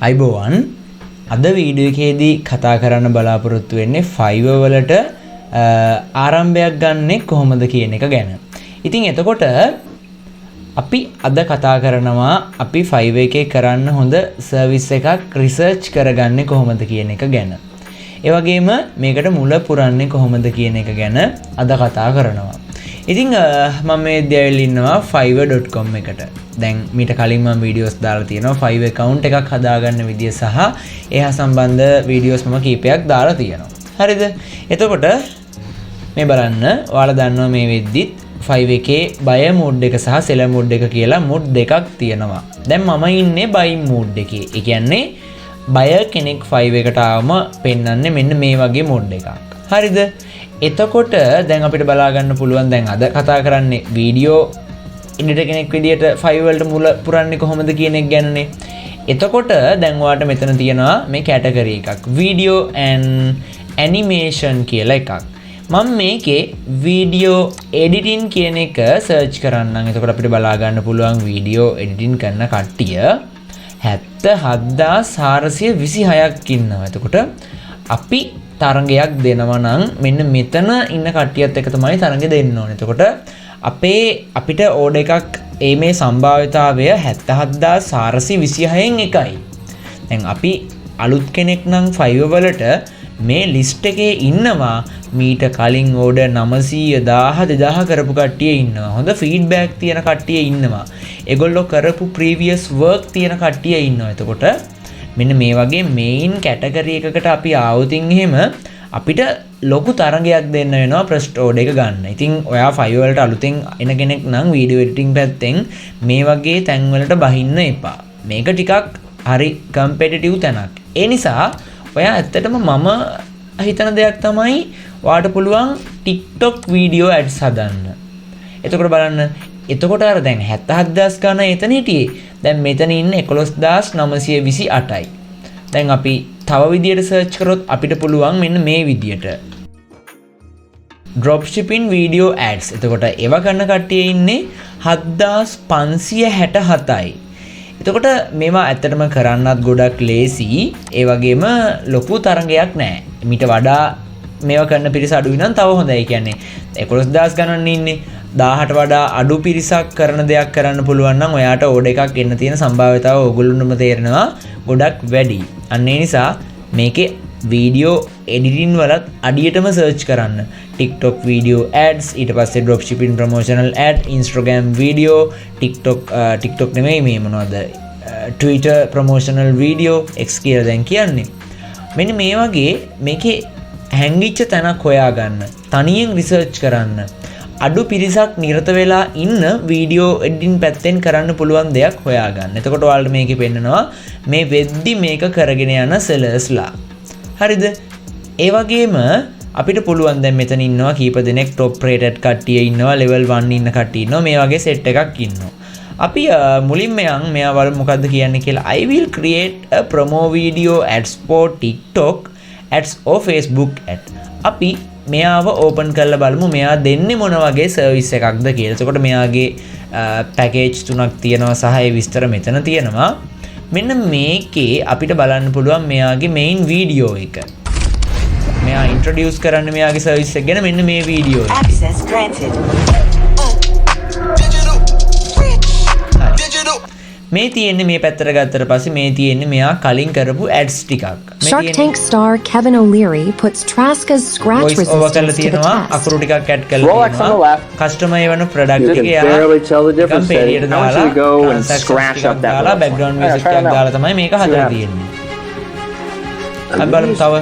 අයිබෝවන් අද වීඩියෝ එකේදී කතා කරන්න බලාපොරොත්තු වෙන්නේ Fiverr වලට ආරම්භයක් ගන්නෙ කොහොමද කියන එක ගැන. ඉතින් එතකොට අපි අද කතා කරනවා අපි Fiverr එකේ කරන්න හොඳ සර්විස් එකක් රිසර්ච් කරගන්නේ කොහොමද කියන එක ගැන. ඒ වගේම මේකට මුල පුරන්නේ කොහොමද කියන එක ගැන අද කතා කරනවා. ඉතින් මම මේ දැවිල් ඉන්නවා fiverr.com එකට. දැන් මීට කලින් මම වීඩියෝස් දාලා තියෙනවා Fiverr account එකක් හදාගන්න විදිය සහ ඒහා සම්බන්ධ වීඩියෝස් මම කීපයක් දාලා තියෙනවා. හරිද? එතකොට මේ බලන්න ඔයාලා දන්නවා මේ වෙද්දිත් Fiverr එකේ buyer mode එක සහ seller mode එක කියලා mode දෙකක් තියෙනවා. දැන් මම ඉන්නේ buying mode එකේ. ඒ කියන්නේ buyer කෙනෙක් Fiverr එකට ආවම පෙන්වන්නේ මෙන්න මේ වගේ mode එකක්. හරිද? එතකොට දැන් අපිට බලා ගන්න පුළුවන් දැන් අද කතා කරන්නේ වීඩියෝ එඩිටර් කෙනෙක් විදියට Fiverr වලට මුල පුරන්නේ කොහොමද කියන එක ගැනනේ. එතකොට දැන් ඔයාලට මෙතන තියෙනවා මේ කැටගරි එකක් වීඩියෝ and animation කියලා එකක්. මම මේකේ වීඩියෝ එඩිටින් කියන එක සර්ච් කරන්නම්. එතකොට අපිට බලා ගන්න පුළුවන් වීඩියෝ එඩිටින් කරන කට්ටිය 77426ක් ඉන්නවා. එතකොට අපි තරංගයක් දෙනවා නම් මෙන්න මෙතන ඉන්න කට්ටියත් එක තමයි තරංගෙ දෙන්න ඕනේ. එතකොට අපිට ඕඩර් එකක් මේ සම්භාවිතාවය 77426න් එකයි. දැන් අපි අලුත් කෙනෙක් නම් Fiverr වලට මේ ලිස්ට් එකේ ඉන්නවා මීට කලින් ඕඩර් 900 1000 2000 කරපු කට්ටිය ඉන්නවා. හොඳ ෆීඩ්බැක් තියෙන කට්ටිය ඉන්නවා. ඒගොල්ලෝ කරපු ප්‍රීවියස් වර්ක් තියෙන කට්ටිය ඉන්නවා. එතකොට මෙන්න මේ වගේ මේන් කැටගරි එකකට අපි ආවොතින් එහෙම අපිට ලොකු තරංගයක් දෙන්න වෙනවා ප්‍රස්ට් ඕඩර් එක ගන්න. ඉතින් ඔයා Fiverr වලට අලුතෙන් එන කෙනෙක් නම් වීඩියෝ එඩිටින් පැත්තෙන් මේ වගේ තැන් වලට බහින්න එපා. මේක ටිකක් හරි කම්පිටිටිව් තැනක්. ඒ නිසා ඔයා ඇත්තටම මම හිතන දෙයක් තමයි ඔයාට පුළුවන් TikTok වීඩියෝ ඇඩ්ස් හදන්න. එතකොට බලන්න එතකොට අර දැන් 77000 ගන්න එතන හිටියේ. දැන් මෙතන ඉන්නේ 11928යි. දැන් අපි තව විදියට සර්ච් කරොත් අපිට පුළුවන් මෙන්න මේ විදියට drop shipping video ads. එතකොට ඒව කරන කට්ටිය ඉන්නේ 7567යි. එතකොට මේවා ඇත්තටම කරන්නත් ගොඩක් ලේසි. ඒ වගේම ලොකු තරංගයක් නැහැ. මීට වඩා මේවා කරන පිරිස අඩුයි නම් තව හොඳයි. ඒ කියන්නේ 11000 ගණන් ඉන්නේ 1000ට වඩා අඩු පිරිසක් කරන දෙයක් කරන්න පුළුවන් නම් ඔයාට ඕඩර් එකක් එන්න තියෙන සම්භාවිතාව ඕගොල්ලොන්ටම තේරෙනවා ගොඩක් වැඩි. අන්න ඒ නිසා මේකේ වීඩියෝ එඩිටින් වලත් අඩියටම සර්ච් කරන්න. TikTok video ads, ඊට පස්සේ drop shipping promotional ad, Instagram video, TikTok නෙමෙයි මේ මොනවද? Twitter promotional video X කියලා දැන් කියන්නේ. මෙන්න මේ වගේ මේකේ හැංගිච්ච තැනක් හොයාගන්න. තනියෙන් රිසර්ච් කරන්න. අඩු පිරිසක් නිරත වෙලා ඉන්න වීඩියෝ එඩිටින් පැත්තෙන් කරන්න පුළුවන් දෙයක් හොයාගන්න. එතකොට ඔයාලට මේකේ පෙන්නනවා මේ වෙද්දි මේක කරගෙන යන sellers-ලා. හරිද? ඒ වගේම අපිට පුළුවන් දැන් මෙතන ඉන්නවා කීප දෙනෙක් top rated කට්ටිය ඉන්නවා, level 1 ඉන්න කට්ටිය ඉන්නවා, මේ වගේ set එකක් ඉන්නවා. අපි මුලින්ම මෙයා බලමු මොකද්ද කියන්නේ කියලා. I will create a promo video ads for TikTok ads or Facebook ad. අපි මෙයාව ඕපන් කරලා බලමු මෙයා දෙන්නේ මොන වගේ සර්විස් එකක්ද කියලා. එතකොට මෙයාගේ පැකේජ් තුනක් තියෙනවා සහ ඒ විස්තර මෙතන තියෙනවා. මෙන්න මේකේ අපිට බලන්න පුළුවන් මෙයාගේ මේන් වීඩියෝ එක. මෙයා ඉන්ට්‍රොඩියුස් කරන්න මෙයාගේ සර්විස් එක ගැන මෙන්න මේ වීඩියෝ එක. Access granted. මේ තියෙන්නේ මේ පැත්තට ගත්තට පස්සේ මේ තියෙන්නේ මෙයා කලින් කරපු ads ටිකක්. Shark Tank star Kevin O'Leary puts Traska's scratch resistance to the test. අකුරු ටිකක් ඇඩ් කරලා තියෙනවා. කස්ටමර් එවන ප්‍රොඩක්ට් එක කම්පැනියට දාලා scratch up that background music එකක් දාලා තමයි මේක හදලා තියෙන්නේ. අපි බලමු තව.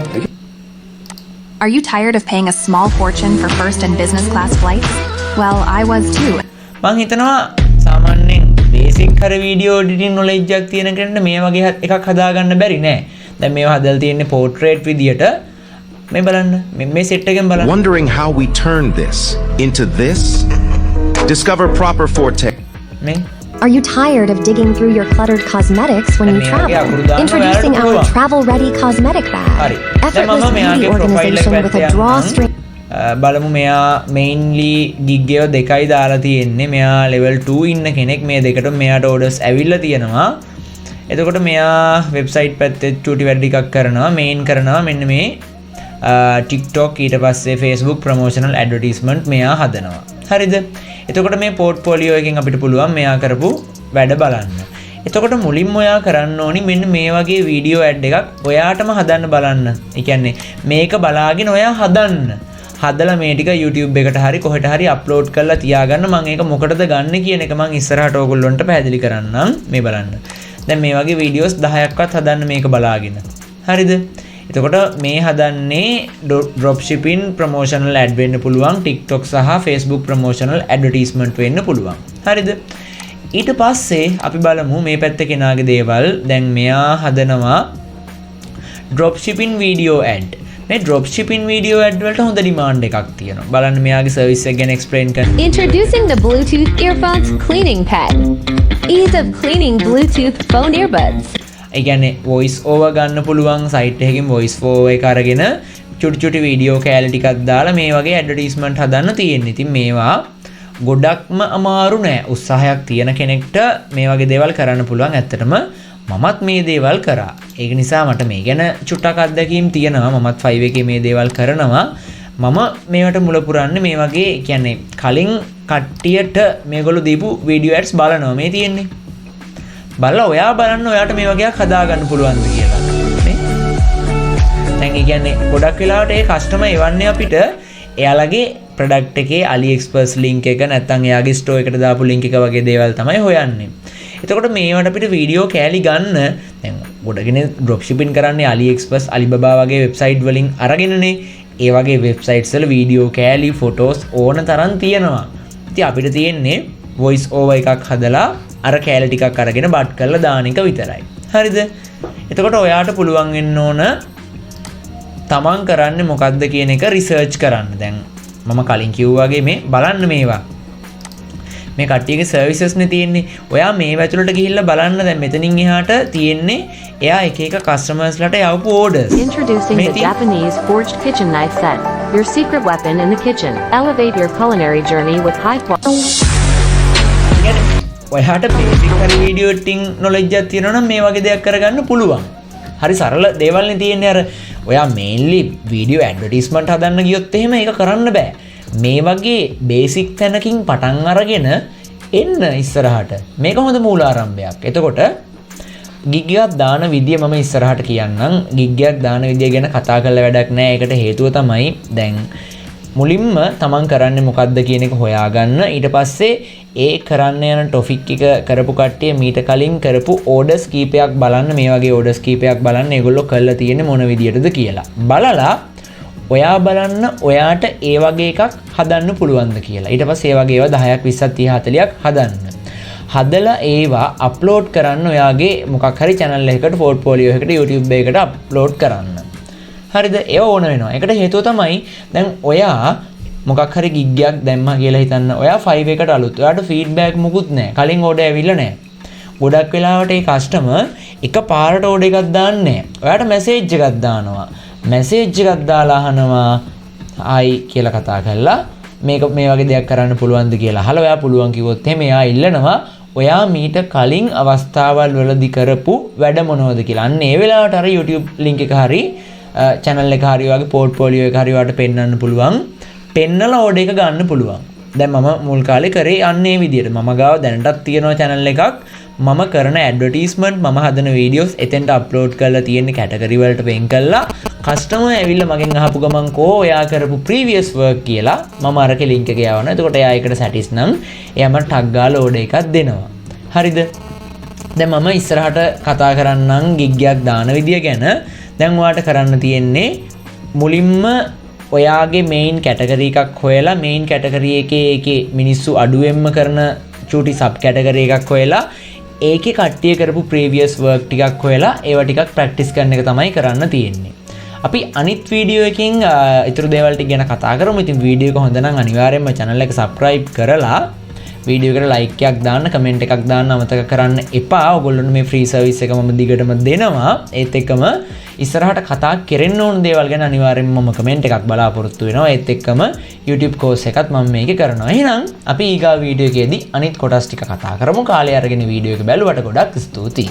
Are you tired of paying a small fortune for first and business class flights? Well, I was too. මං හිතනවා සාමාන්‍යයෙන් බේසික් හර වීඩියෝ එඩිටින් නොලෙජ් එකක් තියෙන කෙනෙක්ට මේ වගේ එකක් හදාගන්න බැරි නෑ. දැන් මේවා හදලා තියෙන්නේ පෝට්‍රේට් විදියට. මේ බලන්න මේ සෙට් එකෙන් බලන්න. Wondering how we turn this into this? Discover proper forte. මේ Are you tired of digging through your cluttered cosmetics when you travel? Introducing our travel-ready cosmetic bag. Effortless beauty organization with a drawstring. බලමු මෙයා mainly gig එක දෙකයි දාලා තියෙන්නේ. මෙයා level 2 ඉන්න කෙනෙක්. මේ දෙකටම මෙයාට orders ඇවිල්ලා තියෙනවා. එතකොට මෙයා වෙබ්සයිට් පැත්තේ චූටි වැඩ ටිකක් කරනවා මේන් කරනවා මෙන්න මේ TikTok ඊට පස්සේ Facebook promotional advertisement මෙයා හදනවා. හරිද? එතකොට මේ පෝර්ට්ෆෝලියෝ එකෙන් අපිට පුළුවන් මෙයා කරපු වැඩ බලන්න. එතකොට මුලින්ම ඔයා කරන්න ඕනි මෙන්න මේ වගේ වීඩියෝ ඇඩ් එකක් ඔයාටම හදන්න බලන්න. ඒ කියන්නේ මේක බලාගෙන ඔයා හදන්න. හදලා මේ ටික YouTube එකට හරි කොහෙට හරි අප්ලෝඩ් කරලා තියාගන්න. මම ඒක මොකටද ගන්න කියන එක මම ඉස්සරහට ඕගොල්ලන්ට පැහැදිලි කරන්නම්. මේ බලන්න. දැන් මේ වගේ වීඩියෝස් 10ක්වත් හදන්න මේක බලාගෙන. හරිද? එතකොට මේ හදන්නේ drop shipping promotional ad වෙන්න පුළුවන් TikTok සහ Facebook promotional advertisement වෙන්න පුළුවන්. හරිද? ඊට පස්සේ අපි බලමු මේ පැත්තේ කෙනාගේ දේවල්. දැන් මෙයා හදනවා drop shipping video ad. මේ drop shipping video ad වලට හොඳ demand එකක් තියෙනවා. බලන්න මෙයාගේ service එක ගැන explain කරන්න. Introducing the Bluetooth earphones cleaning pad. Ease of cleaning Bluetooth phone earbuds. ඒ කියන්නේ voice over ගන්න පුළුවන් site එකකින් voice over එක අරගෙන චුටි වීඩියෝ කෑලි ටිකක් දාලා මේ වගේ ඇඩ්වර්ටයිස්මන්ට් හදන්න තියෙන්නේ. ඉතින් මේවා ගොඩක්ම අමාරු නෑ. උත්සාහයක් තියෙන කෙනෙක්ට මේ වගේ දේවල් කරන්න පුළුවන්. ඇත්තටම මමත් මේ දේවල් කරා. ඒක නිසා මට මේ ගැන චුට්ටක් අත්දැකීම් තියෙනවා. මමත් Fiverr එකේ මේ දේවල් කරනවා. මම මේවට මුල පුරන්නේ මේ වගේ කියන්නේ කලින් කට්ටියට මේගොල්ලෝ දීපු වීඩියෝ ඇඩ්ස් බලනවා මේ තියෙන්නේ. බලලා ඔයා බලන්න ඔයාට මේ වගේක් හදාගන්න පුළුවන්ද කියලා. නේ? දැන් ඒ කියන්නේ ගොඩක් වෙලාවට ඒ කස්ටමර් එවන්නේ අපිට එයාලගේ ප්‍රොඩක්ට් එකේ AliExpress link එක නැත්නම් එයාගේ store එකට දාපු link එක වගේ දේවල් තමයි හොයන්නේ. එතකොට මේවට අපිට වීඩියෝ කෑලි ගන්න දැන් ගොඩගෙන drop shipping කරන්නේ AliExpress Alibaba වගේ වෙබ්සයිට් වලින් අරගෙනනේ. ඒ වගේ වෙබ්සයිට්ස් වල වීඩියෝ කෑලි ෆොටෝස් ඕන තරම් තියෙනවා. ඉතින් අපිට තියෙන්නේ voice over එකක් හදලා අර කෑලි ටිකක් අරගෙන බට් කරලා දාන එක විතරයි. හරිද? එතකොට ඔයාට පුළුවන් වෙන්න ඕන තමන් කරන්නේ මොකද්ද කියන එක රිසර්ච් කරන්න. දැන් මම කලින් කිව්වා වගේ මේ බලන්න මේවා. මේ කට්ටියගේ සර්විසස් නේ තියෙන්නේ. ඔයා මේ වැතුලට ගිහිල්ලා බලන්න දැන් මෙතනින් එහාට තියෙන්නේ එයා එක එක කස්ටමර්ස්ලාට යවපු orders. Introducing the Japanese forged kitchen knife set. Your secret weapon in the kitchen. Elevate your culinary journey with high quality. ඔයාට බේසික් හරි වීඩියෝ එඩිටින් නොලෙජ් එකක් තියෙනවා නම් මේ වගේ දෙයක් කරගන්න පුළුවන්. හරි සරල දේවල් නේ තියෙන්නේ. අර ඔයා මේන්ලි වීඩියෝ ඇඩ්වර්ටයිස්මන්ට් හදන්න ගියොත් එහෙම ඒක කරන්න බෑ. මේ වගේ බේසික් තැනකින් පටන් අරගෙන එන්න ඉස්සරහට. මේක හොඳ මූලාරම්භයක්. එතකොට ගිග් එකක් දාන විදිය මම ඉස්සරහට කියන්නම්. ගිග් එකක් දාන විදිය ගැන කතා කරලා වැඩක් නෑ. ඒකට හේතුව තමයි දැන් මුලින්ම තමන් කරන්නේ මොකද්ද කියන එක හොයාගන්න. ඊට පස්සේ ඒ කරන්න යන ටොපික් එක කරපු කට්ටිය මීට කලින් කරපු ඕඩර්ස් කීපයක් බලන්න. මේ වගේ ඕඩර්ස් කීපයක් බලන්න ඒගොල්ලෝ කරලා තියෙන්නේ මොන විදියටද කියලා. බලලා ඔයා බලන්න ඔයාට ඒ වගේ එකක් හදන්න පුළුවන්ද කියලා. ඊට පස්සේ ඒ වගේ ඒවා 10ක් 20ක් 30 40ක් හදන්න. හදලා ඒවා අප්ලෝඩ් කරන්න ඔයාගේ මොකක් හරි channel එකකට පෝර්ට්ෆෝලියෝ එකකට YouTube එකකට අප්ලෝඩ් කරන්න. හරිද? ඒව ඕන වෙනවා. ඒකට හේතුව තමයි දැන් ඔයා මොකක් හරි ගිග් එකක් දැම්මා කියලා හිතන්න. ඔයා Fiverr එකට අලුත්. ඔයාට ෆීඩ්බැක් මුකුත් නැහැ. කලින් ඕඩර් ඇවිල්ලා නැහැ. ගොඩක් වෙලාවට ඒ කස්ටමර් එක පාරට ඕඩර් එකක් දාන්නේ නැහැ. ඔයාට මැසේජ් එකක් දානවා. මැසේජ් එකක් දාලා අහනවා ආයි කියලා කතා කරලා මේක මේ වගේ දෙයක් කරන්න පුළුවන්ද කියලා අහලා ඔයා පුළුවන් කිව්වොත් එහෙම එයා ඉල්ලනවා ඔයා මීට කලින් අවස්ථාවල් වලදී කරපු වැඩ මොනවද කියලා. අන්න ඒ වෙලාවට අර YouTube link එක හරි channel එක හරි වගේ portfolio එක හරි වට පෙන්වන්න පුළුවන්. පෙන්නලා ඕඩර් එක ගන්න පුළුවන්. දැන් මම මුල් කාලේ කරේ අන්න ඒ විදිහට. මම ගාව දැනටත් තියෙනවා channel එකක්. මම කරන ඇඩ්වර්ටයිස්මන්ට් මම හදන වීඩියෝස් එතෙන්ට අප්ලෝඩ් කරලා තියෙන කැටගරි වලට වෙන් කරලා කස්ටමර් ඇවිල්ලා මගෙන් අහපු ගමන් කෝ ඔයා කරපු ප්‍රීවියස් වර්ක් කියලා මම අරකේ link එක යවනවා. එතකොට එයා ඒකට සැටිස් නම් එයාම ටග් ගාලා ඕඩර් එකක් දෙනවා. හරිද? දැන් මම ඉස්සරහට කතා කරන්නම් ගිග් එකක් දාන විදිය ගැන. දැන් ඔයාට කරන්න තියෙන්නේ මුලින්ම ඔයාගේ මේන් කැටගරි එකක් හොයලා මේන් කැටගරි එකේ මිනිස්සු අඩුවෙන්ම කරන චූටි සබ් කැටගරි එකක් හොයලා ඒකේ කට්ටිය කරපු ප්‍රීවියස් වර්ක් ටිකක් හොයලා ඒවා ටිකක් ප්‍රැක්ටිස් කරන එක තමයි කරන්න තියෙන්නේ. අපි අනිත් වීඩියෝ එකකින් ඊටු දේවල් ටික ගැන කතා කරමු. ඉතින් වීඩියෝ එක හොඳ නම් අනිවාර්යයෙන්ම channel එක subscribe කරලා වීඩියෝ එකට like එකක් දාන්න, comment එකක් දාන්න අමතක කරන්න එපා. ඔයගොල්ලොන්ට මේ free service එක මම දිගටම දෙනවා. ඒත් එක්කම ඉස්සරහට කතා කරන්න ඕන දේවල් ගැන අනිවාර්යයෙන්ම මම comment එකක් බලාපොරොත්තු වෙනවා. ඒත් එක්කම YouTube course එකත් මම මේකේ කරනවා. එහෙනම් අපි ඊගා වීඩියෝ එකේදී අනිත් කොටස් ටික කතා කරමු. කාලය අරගෙන වීඩියෝ එක බැලුවට ගොඩක් ස්තුතියි.